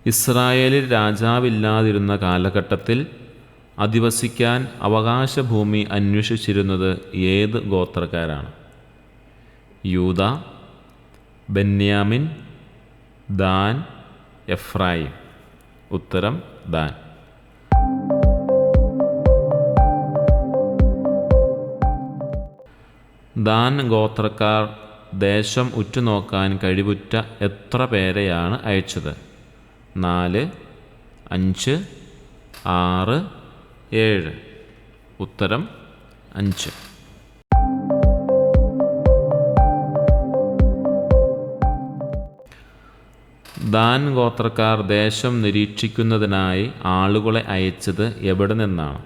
ഇസ്രായേലിൽ രാജാവില്ലാതിരുന്ന കാലഘട്ടത്തിൽ അധിവസിക്കാൻ അവകാശഭൂമി അന്വേഷിച്ചിരുന്നത് ഏത് ഗോത്രക്കാരാണ്? യൂദ, ബെന്യാമിൻ, ദാൻ, എഫ്രായിം. ഉത്തരം ദാൻ. ദാൻ ഗോത്രക്കാർ ദേശം ഉറ്റുനോക്കാൻ കഴിവുറ്റ എത്ര പേരെയാണ് അയച്ചത്? 4, 5, 6, 7. ഉത്തരം 5. ദാൻ ഗോത്രക്കാർ ദേശം നിരീക്ഷിക്കുന്നതിനായി ആളുകളെ അയച്ചത് എവിടെ നിന്നാണ്?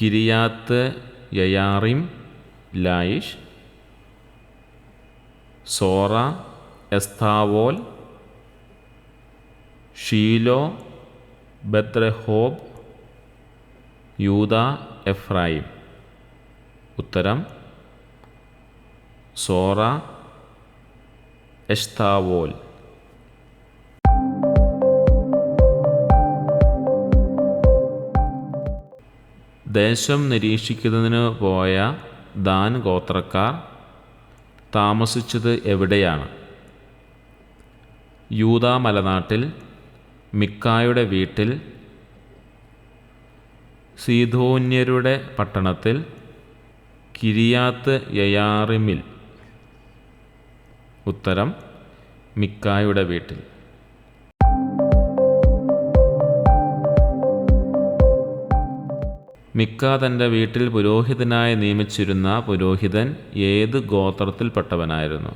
കിരിയാത്ത് യയാറിം, ലായിഷ്, സോറ, എസ്താവോൽ, ഷീലോ, ബത്ത്റഹോബ്, യൂദ, എഫ്രായിം. ഉത്തരം സോറ, എസ്താവോൽ. ദേശം നിരീക്ഷിക്കുന്നതിന് പോയ ദാൻ ഗോത്രക്കാർ താമസിച്ചത് എവിടെയാണ്? യൂദാ മലനാട്ടിൽ, മിക്കായുടെ വീട്ടിൽ, സീദോന്യരുടെ പട്ടണത്തിൽ, കിരിയാത്ത് യയാറിമിൽ. ഉത്തരം മിക്കായുടെ വീട്ടിൽ. മിക്ക തൻ്റെ വീട്ടിൽ പുരോഹിതനായി നിയമിച്ചിരുന്ന പുരോഹിതൻ ഏത് ഗോത്രത്തിൽപ്പെട്ടവനായിരുന്നു?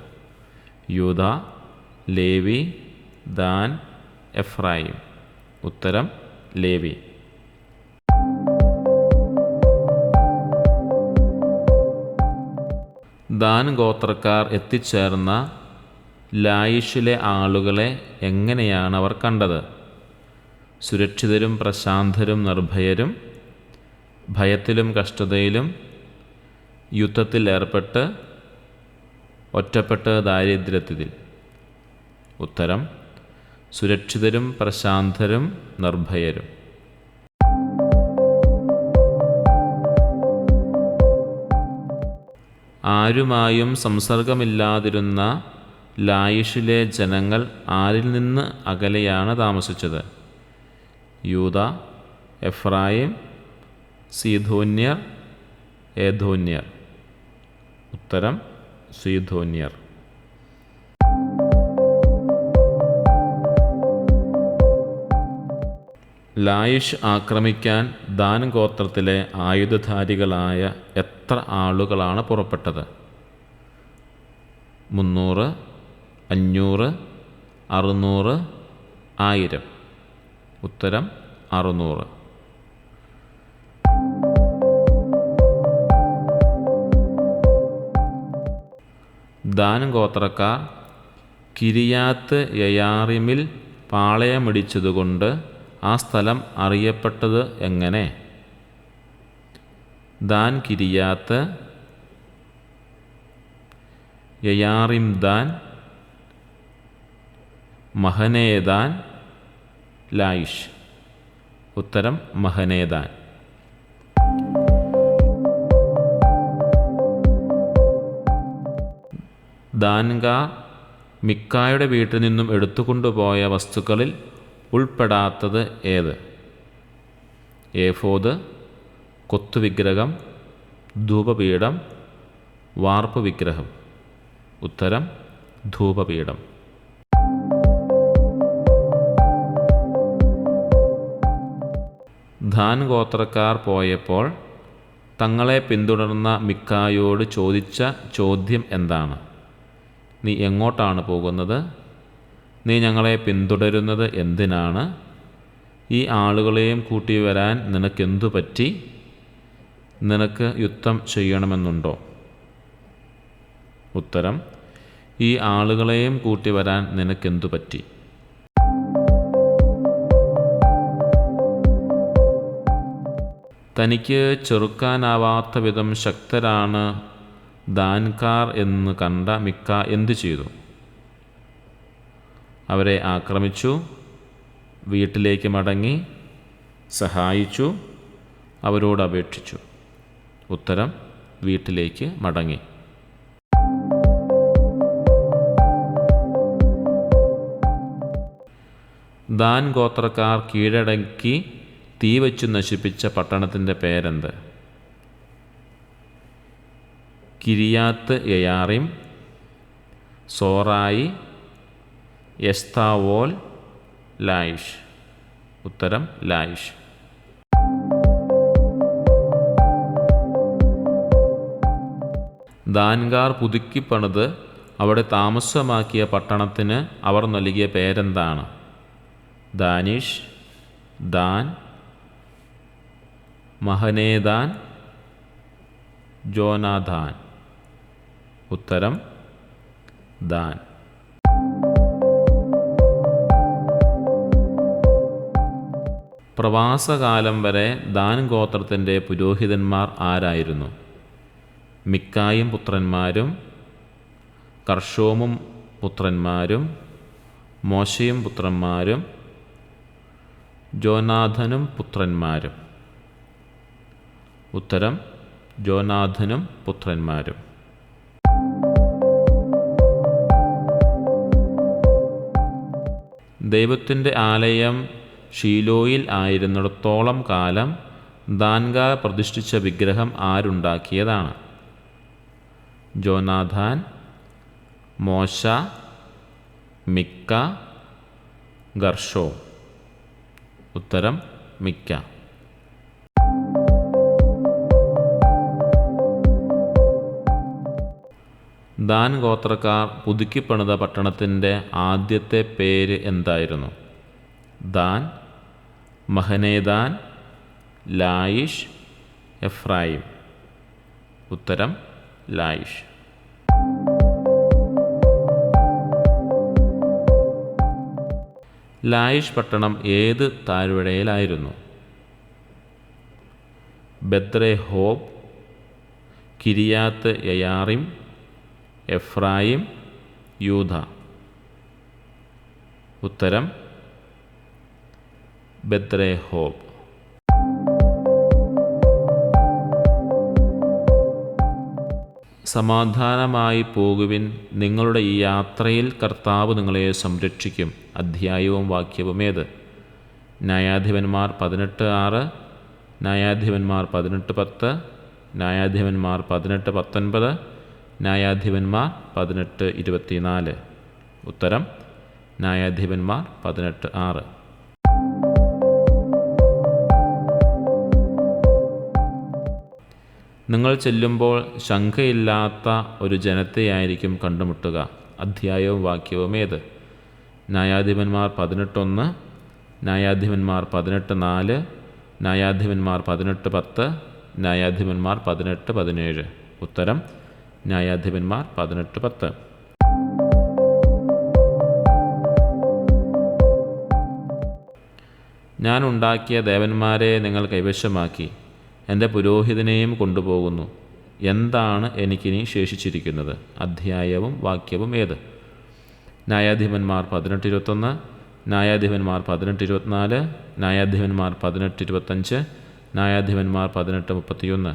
യൂദ, ലേവി, ദാൻ, എഫ്രായിം. ഉത്തരം ലേവി. ദാൻ ഗോത്രക്കാർ എത്തിച്ചേർന്ന ലായിഷിലെ ആളുകളെ എങ്ങനെയാണ് അവർ കണ്ടത്? സുരക്ഷിതരും പ്രശാന്തരും നിർഭയരും, ഭയത്തിലും കഷ്ടതയിലും, യുദ്ധത്തിൽ ഏർപ്പെട്ട്, ഒറ്റപ്പെട്ട് ദാരിദ്ര്യത്തിൽ. ഉത്തരം സുരക്ഷിതരും പ്രശാന്തരും നിർഭയരും. ആരുമായും സംസർഗമില്ലാതിരുന്ന ലായിഷിലെ ജനങ്ങൾ ആരിൽ നിന്ന് അകലെയാണ് താമസിച്ചത്? യൂദ, എഫ്രായിം, സീദോന്യർ, ഏദോന്യർ. ഉത്തരം സീദോന്യർ. ലായിഷ് ആക്രമിക്കാൻ ദാൻ ഗോത്രത്തിലെ ആയുധധാരികളായ എത്ര ആളുകളാണ് പുറപ്പെട്ടത്? 300, 500, 600, 1000. ഉത്തരം 600. ദാൻ ഗോത്രക്കാർ കിരിയാത്ത് യയാറിമിൽ പാളയമിടിച്ചതുകൊണ്ട് ആ സ്ഥലം അറിയപ്പെട്ടത് എങ്ങനെ? Dan Kiriath, Jearim Dan, Mahaneh Dan, Laish. ഉത്തരം മഹനേദാൻ. ദാൻകാർ മിക്കായുടെ വീട്ടിൽ നിന്നും എടുത്തുകൊണ്ടുപോയ വസ്തുക്കളിൽ ഉൾപ്പെടാത്തത് ഏത്? ഏഫോദ്, കൊത്തുവിഗ്രഹം, ധൂപപീഠം, വാർപ്പ് വിഗ്രഹം. ഉത്തരം ധൂപപീഠം. ദാൻ ഗോത്രക്കാർ പോയപ്പോൾ തങ്ങളെ പിന്തുടർന്ന മിക്കായോട് ചോദിച്ച ചോദ്യം എന്താണ്? നീ എങ്ങോട്ടാണ് പോകുന്നത്? നീ ഞങ്ങളെ പിന്തുടരുന്നത് എന്തിനാണ്? ഈ ആളുകളെയും കൂട്ടി വരാൻ നിനക്കെന്തു പറ്റി? നിനക്ക് യുദ്ധം ചെയ്യണമെന്നുണ്ടോ? ഉത്തരം ഈ ആളുകളെയും കൂട്ടി വരാൻ നിനക്കെന്തു പറ്റി? തനിക്ക് ചെറുക്കാനാവാത്ത വിധം ശക്തരാണ് ദാൻകാർ എന്ന് കണ്ട മിക്ക എന്തു ചെയ്തു? അവരെ ആക്രമിച്ചു, വീട്ടിലേക്ക് മടങ്ങി, സഹായിച്ചു, അവരോട് അപേക്ഷിച്ചു. ഉത്തരം വീട്ടിലേക്ക് മടങ്ങി. ദാൻ ഗോത്രക്കാർ കീഴടക്കി തീ വച്ചു നശിപ്പിച്ച പട്ടണത്തിൻ്റെ പേരെന്ത്? കിരിയാത്ത് യയാറിം, സോറായി, എസ്താവോൽ, ലായിഷ്. ഉത്തരം ലായിഷ്. ദാൻകാർ പുതുക്കിപ്പണിത് അവിടെ താമസമാക്കിയ പട്ടണത്തിന് അവർ നൽകിയ പേരെന്താണ്? ദാനിഷ്, ദാൻ, മഹനേദാൻ, ജോനാഥാൻ. ഉത്തരം ദാൻ. പ്രവാസകാലം വരെ ദാൻ ഗോത്രത്തിൻ്റെ പുരോഹിതന്മാർ ആരായിരുന്നു? മിക്കായും പുത്രന്മാരും, കർഷോമും പുത്രന്മാരും, മോശയും പുത്രന്മാരും, ജോനാഥനും പുത്രന്മാരും. ഉത്തരം ജോനാഥനും പുത്രന്മാരും. ദൈവത്തിൻ്റെ ആലയം ഷീലോയിൽ ആയിരുന്നിടത്തോളം കാലം ദാൻകാർ പ്രതിഷ്ഠിച്ച വിഗ്രഹം ആരുണ്ടാക്കിയതാണ്? ജോനാഥാൻ, മോശ, മിക്ക, ഗർഷോം. ഉത്തരം മിക്ക. ദാൻ ഗോത്രക്കാർ പുതുക്കിപ്പണിത പട്ടണത്തിൻ്റെ ആദ്യത്തെ പേര് എന്തായിരുന്നു? Than, Mahaneh Dan, ലായിഷ്, Ephraim. ഉത്തരം ലായിഷ്. ലായിഷ് പട്ടണം ഏത് താഴ്വരയിലായിരുന്നു? ബെത്രെഹോബ്, കിരിയാത്ത് യയാറിം, എഫ്രായിം, യൂദ. ഉത്തരം ബെത്രെഹോബ്. സമാധാനമായി പോകുവിൻ, നിങ്ങളുടെ ഈ യാത്രയിൽ കർത്താവ് നിങ്ങളെ സംരക്ഷിക്കും. അധ്യായവും വാക്യവും ഏത്? ന്യായാധിപന്മാർ 18:6, ന്യായാധിപന്മാർ 18:10, ന്യായാധിപന്മാർ 18:19, ന്യായാധിപന്മാർ 18:24. ഉത്തരം ന്യായാധിപന്മാർ 18:6. നിങ്ങൾ ചെല്ലുമ്പോൾ ശങ്കയില്ലാത്ത ഒരു ജനത്തെയായിരിക്കും കണ്ടുമുട്ടുക. അധ്യായവും വാക്യവും ഏത്? ന്യായാധിപന്മാർ 18:1, ന്യായാധിപന്മാർ 18:4, ന്യായാധിപന്മാർ 18:10, ന്യായാധിപന്മാർ 18:17. ഉത്തരം ന്യായാധിപന്മാർ 18:10. ഞാൻ ഉണ്ടാക്കിയ ദേവന്മാരെ നിങ്ങൾ കൈവശമാക്കി, എൻ്റെ പുരോഹിതനെയും കൊണ്ടുപോകുന്നു. എന്താണ് എനിക്കിനി ശേഷിച്ചിരിക്കുന്നത്? അധ്യായവും വാക്യവും ഏത്? ന്യായാധിപന്മാർ 18:21, ന്യായാധിപന്മാർ 18:24, ന്യായാധിപന്മാർ 18:25, ന്യായാധിപന്മാർ 18:31.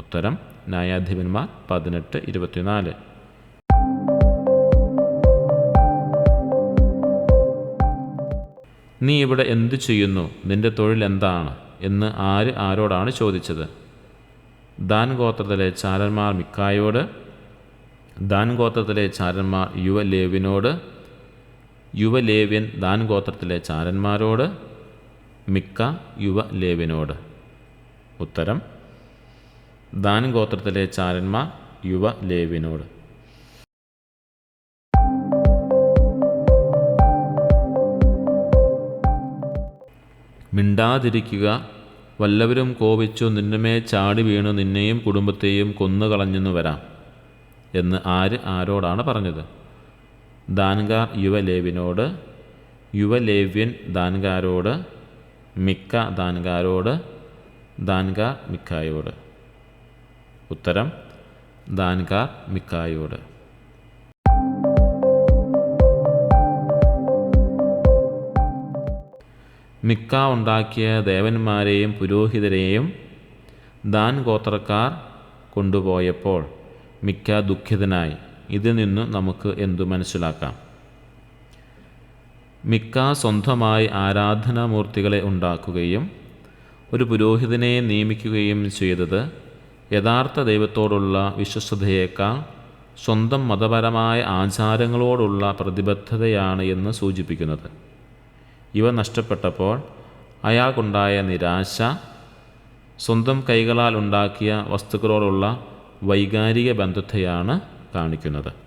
ഉത്തരം ന്യായാധിപന്മാർ 18:24. നീ ഇവിടെ എന്തു ചെയ്യുന്നു? നിന്റെ തൊഴിൽ എന്താണ് എന്ന് ആരോടാണ് ചോദിച്ചത്? ദാൻ ഗോത്രത്തിലെ ചാരന്മാർ മിക്കായോട്, ദാൻ ഗോത്രത്തിലെ ചാരന്മാർ യുവലേവ്യനോട്, യുവലേവ്യൻ ദാൻ ഗോത്രത്തിലെ ചാരന്മാരോട്, മിക്ക യുവലേവ്യനോട്. ഉത്തരം ദാൻ ഗോത്രത്തിലെ ചാരന്മാർ യുവലേവ്യനോട്. മിണ്ടാതിരിക്കുക, വല്ലവരും കോപിച്ചു നിന്നുമേ ചാടി വീണു നിന്നെയും കുടുംബത്തെയും കൊന്നുകളഞ്ഞെന്നു വരാം എന്ന് ആരോടാണ് പറഞ്ഞത്? ദാൻകാർ യുവലേവ്യനോട്, യുവലേവ്യൻ ദാൻകാരോട്, മിക്ക ദാൻകാരോട്, ദാൻകാർ മിക്കായോട്. ഉത്തരം ദാൻകാർ മിക്കായോട്. മിക്ക ഉണ്ടാക്കിയ ദേവന്മാരെയും പുരോഹിതരെയും ദാൻ ഗോത്രക്കാർ കൊണ്ടുപോയപ്പോൾ മിക്ക ദുഃഖിതനായി. ഇതിൽ നിന്ന് നമുക്ക് എന്തു മനസ്സിലാക്കാം? മിക്ക സ്വന്തമായി ആരാധനാമൂർത്തികളെ ഉണ്ടാക്കുകയും ഒരു പുരോഹിതനെ നിയമിക്കുകയും ചെയ്തത് യഥാർത്ഥ ദൈവത്തോടുള്ള വിശ്വസ്തതയേക്കാൾ സ്വന്തം മതപരമായ ആചാരങ്ങളോടുള്ള പ്രതിബദ്ധതയാണ് എന്ന് സൂചിപ്പിക്കുന്നത്. ഇവ നഷ്ടപ്പെട്ടപ്പോൾ അയാൾക്കുണ്ടായ നിരാശ സ്വന്തം കൈകളാൽ ഉണ്ടാക്കിയ വസ്തുക്കളോടുള്ള വൈകാരിക ബന്ധത്തെയാണ് കാണിക്കുന്നത്.